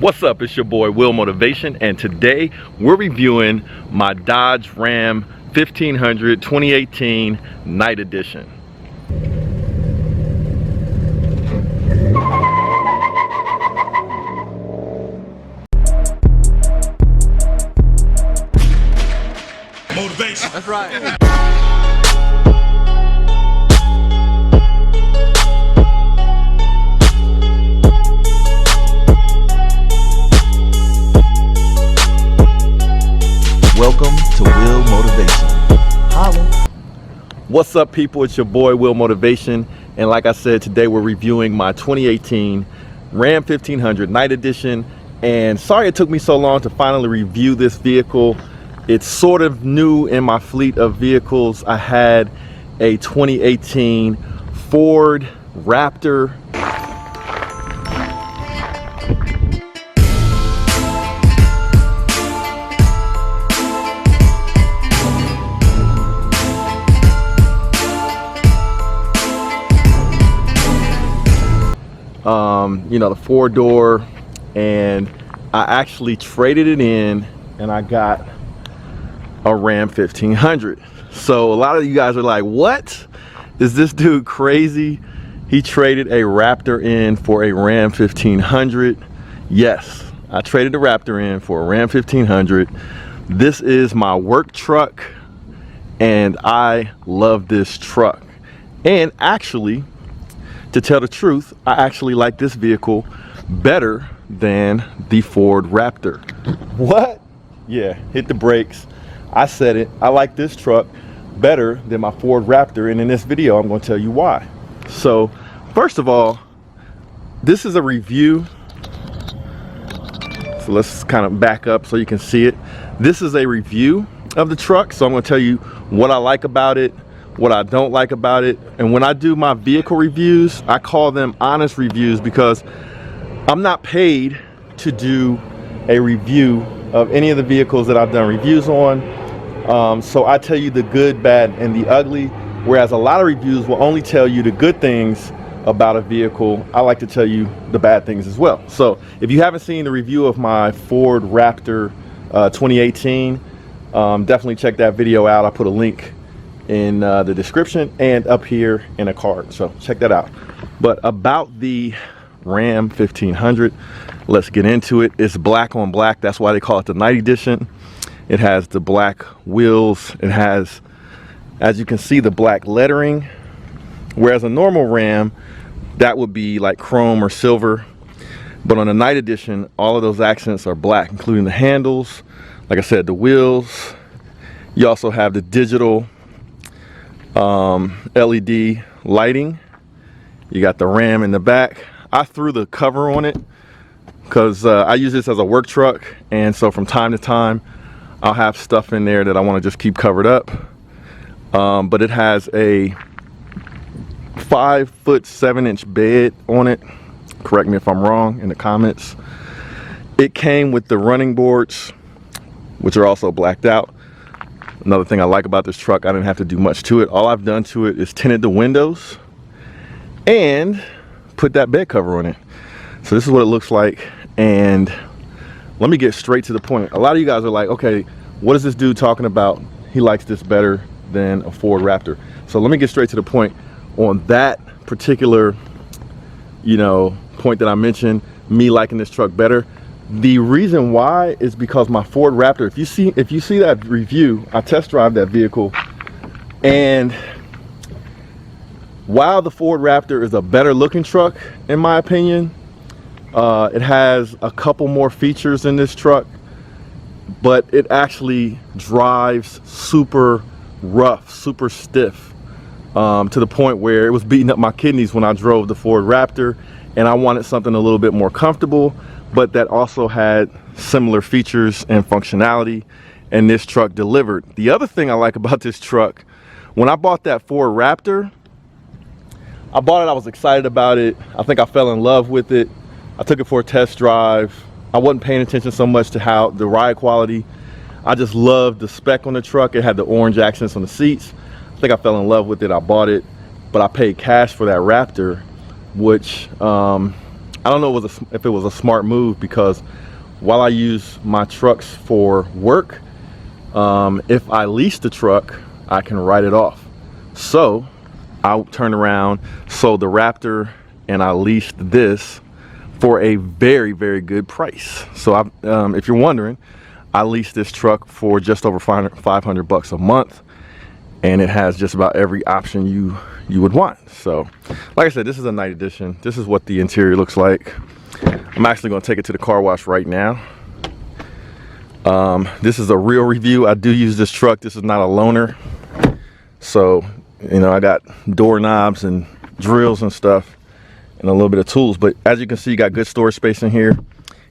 What's up, it's your boy Will Motivation, and today we're reviewing my Dodge Ram 1500 2018 Night Edition. Motivation. That's right. Welcome to Will Motivation. Holla. What's up, people? It's your boy Will Motivation, and like I said, today we're reviewing my 2018 Ram 1500 Night Edition. And sorry it took me so long to finally review this vehicle. It's sort of new in my fleet of vehicles. I had a 2018 Ford Raptor. You know, the 4-door, and I actually traded it in and I got a Ram 1500. So a lot of you guys are like, what? Is this dude crazy? He traded a Raptor in for a Ram 1500. Yes, I traded the Raptor in for a Ram 1500. This is my work truck and I love this truck. And actually, to tell the truth, I actually like this vehicle better than the Ford Raptor. What? Yeah, hit the brakes. I said it. I like this truck better than my Ford Raptor, and in this video I'm going to tell you why. So first of all, this is a review, so let's kind of back up so you can see it. This is a review of the truck, so I'm going to tell you what I like about it, what I don't like about it. And when I do my vehicle reviews, I call them honest reviews because I'm not paid to do a review of any of the vehicles that I've done reviews on. So I tell you the good, bad, and the ugly, whereas a lot of reviews will only tell you the good things about a vehicle. I like to tell you the bad things as well. So if you haven't seen the review of my Ford Raptor 2018, definitely check that video out. I put a link in the description and up here in a card, so check that out. But about the Ram 1500, let's get into it. It's black on black, that's why they call it the Night Edition. It has the black wheels, it has, as you can see, the black lettering, whereas a normal Ram, that would be like chrome or silver. But on the Night Edition, all of those accents are black, including the handles, like I said, the wheels. You also have the digital LED lighting. You got the Ram in the back. I threw the cover on it because I use this as a work truck, and so from time to time I'll have stuff in there that I want to just keep covered up. But it has a 5'7" bed on it. Correct me if I'm wrong in the comments. It came with the running boards, which are also blacked out. Another thing I like about this truck, I didn't have to do much to it. All I've done to it is tinted the windows and put that bed cover on it. So this is what it looks like, and let me get straight to the point. A lot of you guys are like, okay, what is this dude talking about? He likes this better than a Ford Raptor. So let me get straight to the point on that particular, point that I mentioned, me liking this truck better. The reason why is because my Ford Raptor, if you see that review, I test drive that vehicle, and while the Ford Raptor is a better looking truck in my opinion, it has a couple more features in this truck, but it actually drives super rough, super stiff, to the point where it was beating up my kidneys when I drove the Ford Raptor, and I wanted something a little bit more comfortable, but that also had similar features and functionality, and this truck delivered. The other thing I like about this truck, when I bought that Ford Raptor, I was excited about it. I think I fell in love with it. I took it for a test drive. I wasn't paying attention so much to how the ride quality. I just loved the spec on the truck. It had the orange accents on the seats. I think I fell in love with it. I bought it, but I paid cash for that Raptor, which I don't know if it was a smart move, because while I use my trucks for work, if I lease the truck, I can write it off. So I turned around, sold the Raptor, and I leased this for a very, very good price. So if you're wondering, I leased this truck for just over 500 bucks a month, and it has just about every option you would want. So like I said, this is a night edition. This is what the interior looks like. I'm actually going to take it to the car wash right now. This is a real review. I do use this truck. This is not a loaner. So, you know, I got doorknobs and drills and stuff and a little bit of tools. But as you can see, you got good storage space in here.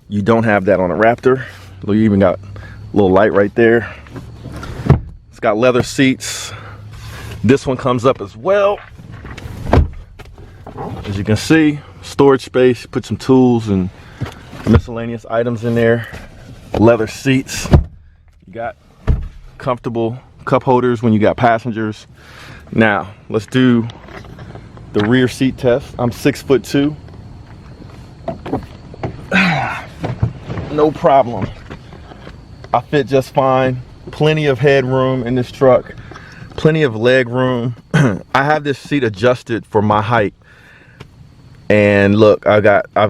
You don't have that on a Raptor. You even got a little light right there. It's got leather seats. This one comes up as well. As you can see, storage space. Put some tools and miscellaneous items in there. Leather seats. You got comfortable cup holders when you got passengers. Now let's do the rear seat test. I'm 6'2". No problem. I fit just fine. Plenty of headroom in this truck. Plenty of leg room. I have this seat adjusted for my height. And look, I've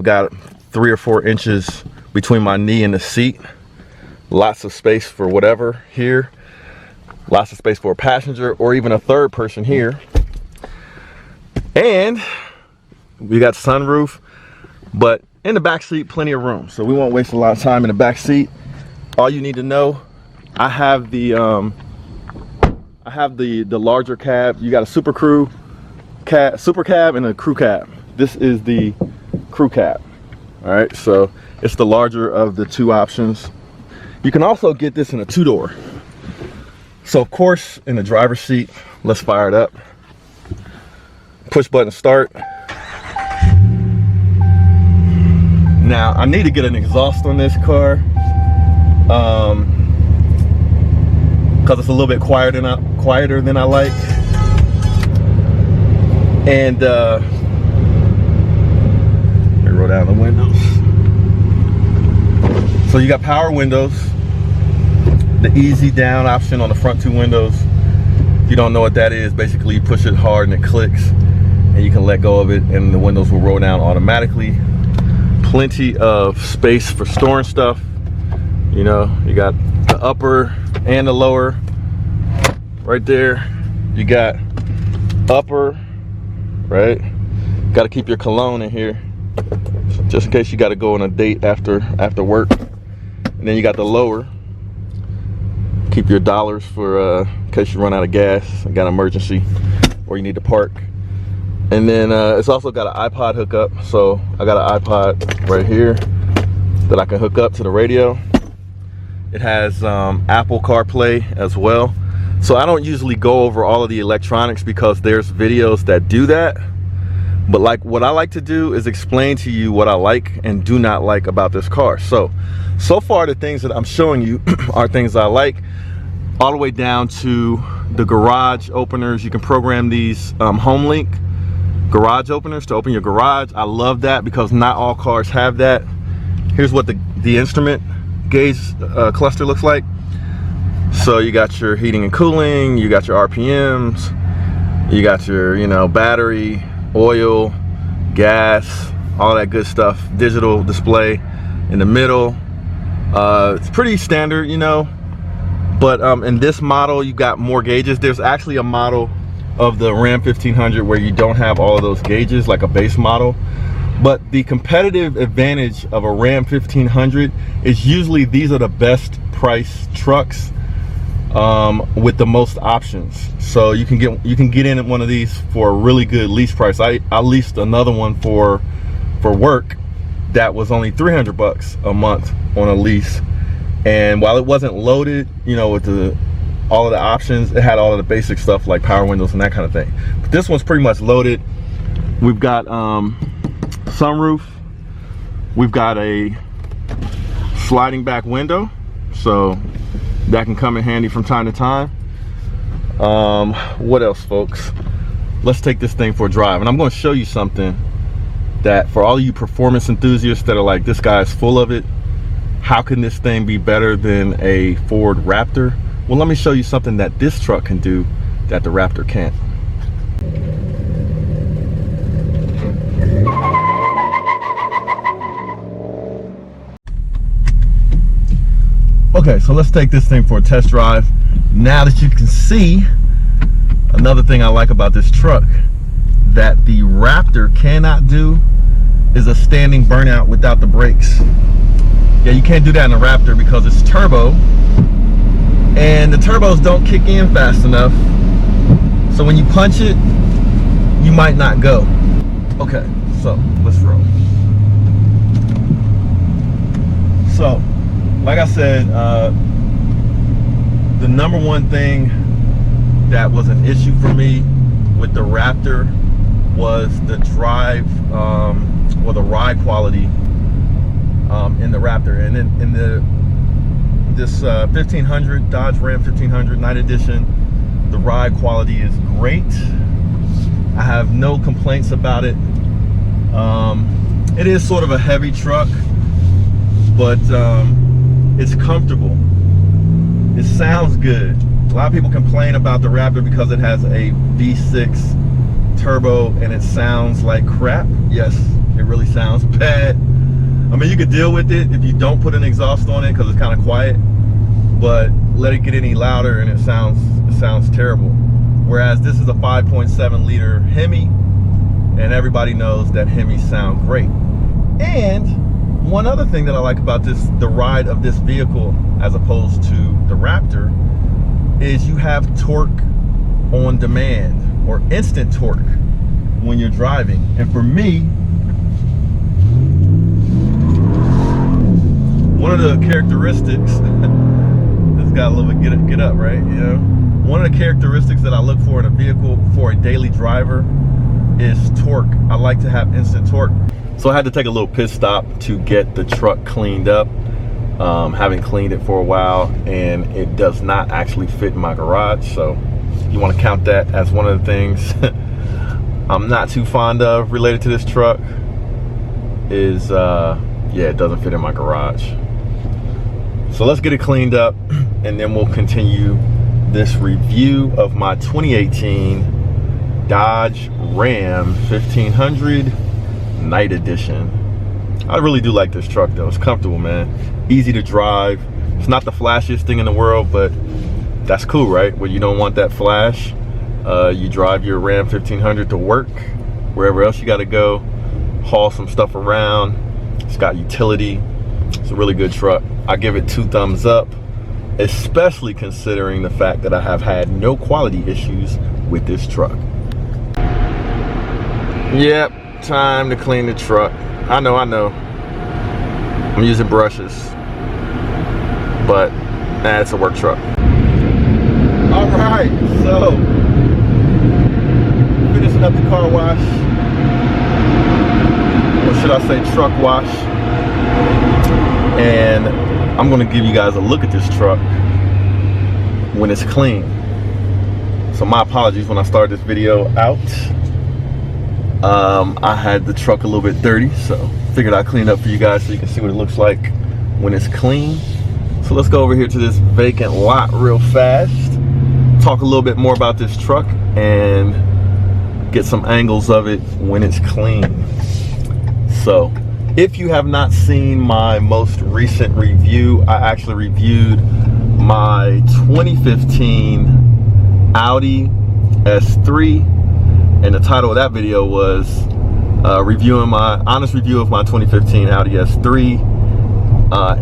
got 3 or 4 inches between my knee and the seat. Lots of space for whatever here. Lots of space for a passenger or even a third person here. And we got sunroof, but in the back seat, plenty of room. So we won't waste a lot of time in the back seat. All you need to know, I have the larger cab. You got a super cab and a crew cab. This is the crew cab. All right, so it's the larger of the 2 options. You can also get this in a 2-door. So of course, in the driver's seat, let's fire it up. Push button start. Now I need to get an exhaust on this car, because it's a little bit quieter than I like. And let me roll down the windows. So you got power windows, the easy down option on the front 2 windows. If you don't know what that is, basically you push it hard and it clicks, and you can let go of it and the windows will roll down automatically. Plenty of space for storing stuff. You know, you got the upper and the lower right there. You got upper, right? Got to keep your cologne in here just in case you got to go on a date after work. And then you got the lower. Keep your dollars for in case you run out of gas, got an emergency, or you need to park. And then it's also got an iPod hookup. So I got an iPod right here that I can hook up to the radio. It has Apple CarPlay as well. So I don't usually go over all of the electronics because there's videos that do that. But like what I like to do is explain to you what I like and do not like about this car. So far the things that I'm showing you are things I like, all the way down to the garage openers. You can program these HomeLink garage openers to open your garage. I love that because not all cars have that. Here's what the instrument gauge cluster looks like. So you got your heating and cooling, you got your RPMs, you got your, you know, battery, oil, gas, all that good stuff. Digital display in the middle. It's pretty standard, you know, but in this model you got more gauges. There's actually a model of the Ram 1500 where you don't have all of those gauges, like a base model. But the competitive advantage of a Ram 1500 is usually these are the best price trucks with the most options. So you can get in one of these for a really good lease price. I leased another one for work that was only 300 bucks a month on a lease, and while it wasn't loaded, you know, with all of the options, it had all of the basic stuff like power windows and that kind of thing. But this one's pretty much loaded. We've got sunroof. We've got a sliding back window, so that can come in handy from time to time. What else, folks? Let's take this thing for a drive, and I'm going to show you something that for all you performance enthusiasts that are like, this guy is full of it, how can this thing be better than a Ford Raptor? Well, let me show you something that this truck can do that the Raptor can't. Okay, so let's take this thing for a test drive. Now that you can see, another thing I like about this truck that the Raptor cannot do is a standing burnout without the brakes. Yeah, you can't do that in a Raptor because it's turbo, and the turbos don't kick in fast enough. So when you punch it, you might not go. Okay, so let's roll. So, like I said, the number one thing that was an issue for me with the Raptor was the drive, or the ride quality in the Raptor. And in this 1500 Dodge Ram 1500 Night Edition, the ride quality is great. I have no complaints about it. It is sort of a heavy truck, but it's comfortable. It sounds good. A lot of people complain about the Raptor because it has a V6 turbo and it sounds like crap. Yes, it really sounds bad. I mean, you could deal with it if you don't put an exhaust on it because it's kind of quiet, but let it get any louder and it sounds terrible. Whereas this is a 5.7 liter Hemi, and everybody knows that Hemis sound great. And one other thing that I like about the ride of this vehicle as opposed to the Raptor, is you have torque on demand, or instant torque, when you're driving. And for me, one of the characteristics, this got a little bit get up, right? You know, one of the characteristics that I look for in a vehicle for a daily driver is torque. I like to have instant torque. So I had to take a little pit stop to get the truck cleaned up. Having cleaned it for a while, and it does not actually fit in my garage, so you want to count that as one of the things I'm not too fond of related to this truck is yeah, it doesn't fit in my garage. So let's get it cleaned up and then we'll continue this review of my 2018 Dodge Ram 1500 Night Edition. I really do like this truck though. It's comfortable, man. Easy to drive. It's not the flashiest thing in the world, but that's cool, right? When you don't want that flash, you drive your Ram 1500 to work, wherever else you got to go, haul some stuff around. It's got utility. It's a really good truck. I give it 2 thumbs up, especially considering the fact that I have had no quality issues with this truck. Yep, time to clean the truck. I know. I'm using brushes, but it's a work truck. All right, so finishing up the car wash, or should I say truck wash, and I'm gonna give you guys a look at this truck when it's clean. So my apologies when I started this video out. I had the truck a little bit dirty, so figured I'd clean it up for you guys so you can see what it looks like when it's clean. So let's go over here to this vacant lot real fast, talk a little bit more about this truck and get some angles of it when it's clean. So if you have not seen my most recent review, I actually reviewed my 2015 Audi S3, and the title of that video was reviewing my honest review of my 2015 Audi S3,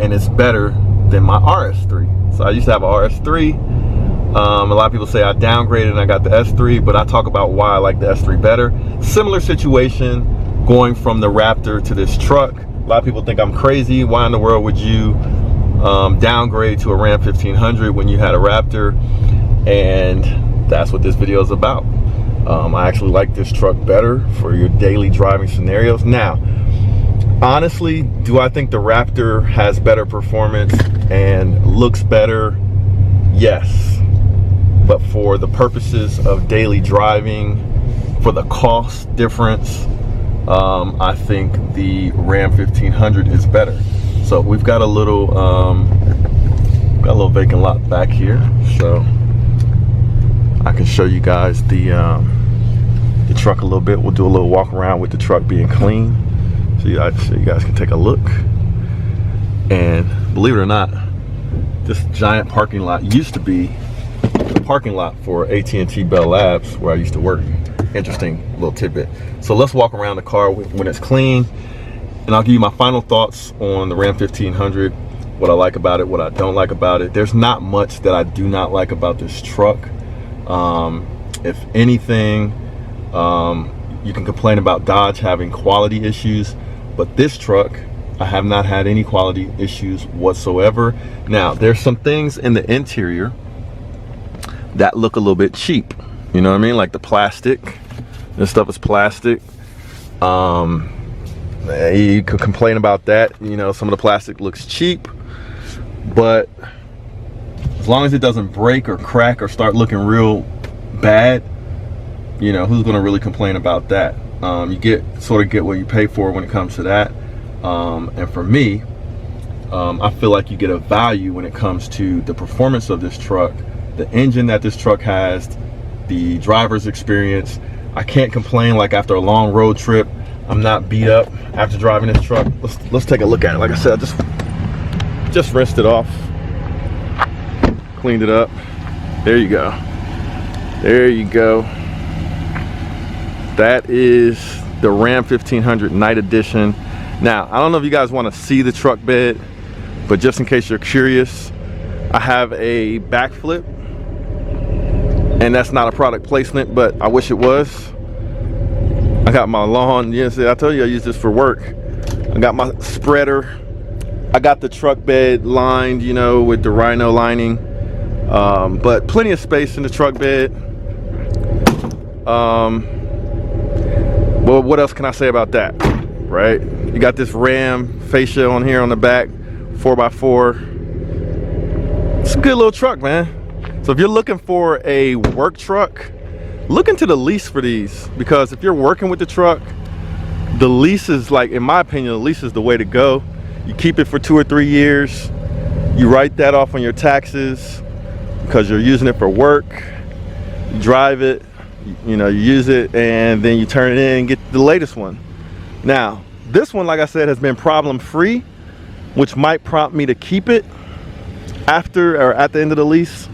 and it's better than my RS3. So I used to have a RS3. A lot of people say I downgraded and I got the S3, but I talk about why I like the S3 better. Similar situation going from the Raptor to this truck. A lot of people think I'm crazy. Why in the world would you downgrade to a Ram 1500 when you had a Raptor? And that's what this video is about. I actually like this truck better for your daily driving scenarios. Now, honestly, do I think the Raptor has better performance and looks better? Yes. But for the purposes of daily driving, for the cost difference, I think the Ram 1500 is better. So we've got a little vacant lot back here, so I can show you guys the truck a little bit. We'll do a little walk around with the truck being clean, so you guys can take a look. And believe it or not, this giant parking lot used to be the parking lot for AT&T Bell Labs, where I used to work. Interesting little tidbit. So let's walk around the car when it's clean, and I'll give you my final thoughts on the Ram 1500, what I like about it, what I don't like about it. There's not much that I do not like about this truck. If anything, you can complain about Dodge having quality issues, but this truck, I have not had any quality issues whatsoever. Now, there's some things in the interior that look a little bit cheap. You know what I mean? Like the plastic. This stuff is plastic. You could complain about that. You know, some of the plastic looks cheap, but as long as it doesn't break or crack or start looking real bad, you know, who's gonna really complain about that? You sort of get what you pay for when it comes to that. And for me, I feel like you get a value when it comes to the performance of this truck, the engine that this truck has, the driver's experience. I can't complain. Like after a long road trip, I'm not beat up after driving this truck. Let's take a look at it. Like I said, I just rinsed it off, cleaned it up. There you go. There you go. That is the Ram 1500 Night Edition. Now, I don't know if you guys want to see the truck bed, but just in case you're curious, I have a backflip, and that's not a product placement, but I wish it was. I got my lawn, yes, I told you I use this for work. I got my spreader. I got the truck bed lined, you know, with the Rhino lining, but plenty of space in the truck bed. Well, what else can I say about that, right? You got this Ram fascia on here on the back, 4x4. It's a good little truck, man. So if you're looking for a work truck, look into the lease for these, because if you're working with the truck, the lease is, like, in my opinion, the lease is the way to go. You keep it for 2 or 3 years. You write that off on your taxes because you're using it for work. You drive it, you know, you use it, and then you turn it in and get the latest one. Now, this one, like I said, has been problem free, which might prompt me to keep it after or at the end of the lease.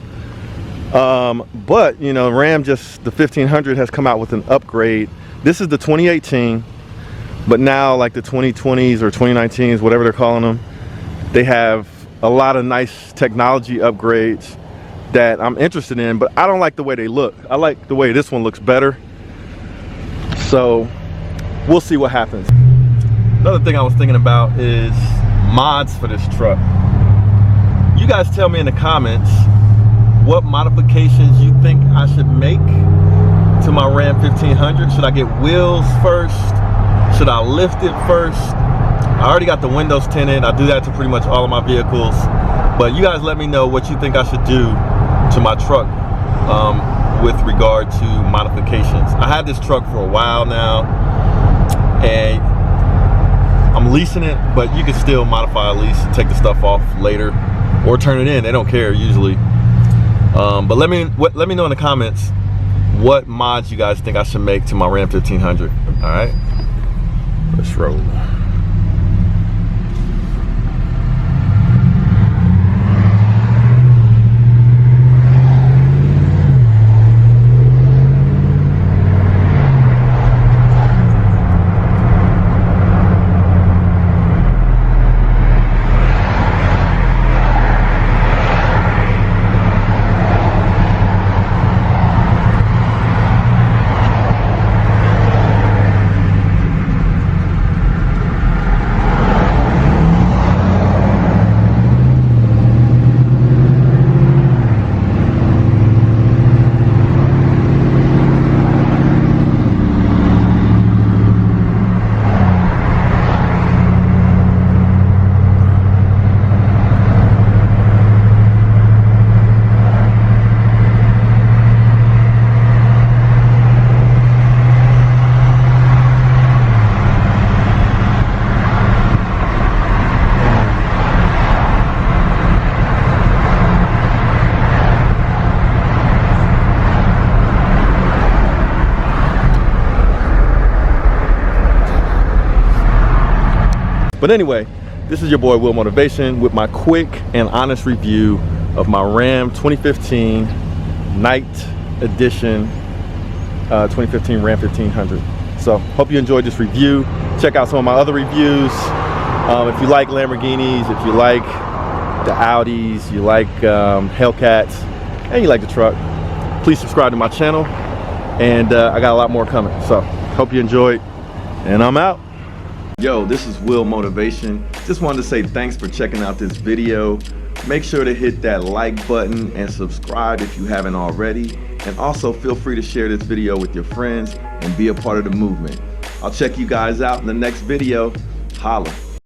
But you know, Ram, just the 1500 has come out with an upgrade. This is the 2018, but now, like the 2020s or 2019s, whatever they're calling them, they have a lot of nice technology upgrades that I'm interested in, but I don't like the way they look. I like the way this one looks better. So we'll see what happens. Another thing I was thinking about is mods for this truck. You guys tell me in the comments what modifications you think I should make to my Ram 1500. Should I get wheels first? Should I lift it first? I already got the windows tinted. I do that to pretty much all of my vehicles. But you guys let me know what you think I should do to my truck with regard to modifications. I had this truck for a while now, and I'm leasing it, but you can still modify a lease and take the stuff off later or turn it in. They don't care usually. But let me know in the comments what mods you guys think I should make to my Ram 1500. All right, let's roll. But anyway, this is your boy Will Motivation with my quick and honest review of my Ram 2015 Night Edition 2015 Ram 1500. So hope you enjoyed this review. Check out some of my other reviews. If you like Lamborghinis, if you like the Audis, you like Hellcats, and you like the truck, please subscribe to my channel. And I got a lot more coming. So hope you enjoyed, and I'm out. Yo, this is Will Motivation. Just wanted to say thanks for checking out this video. Make sure to hit that like button and subscribe if you haven't already. And also feel free to share this video with your friends and be a part of the movement. I'll check you guys out in the next video. Holla.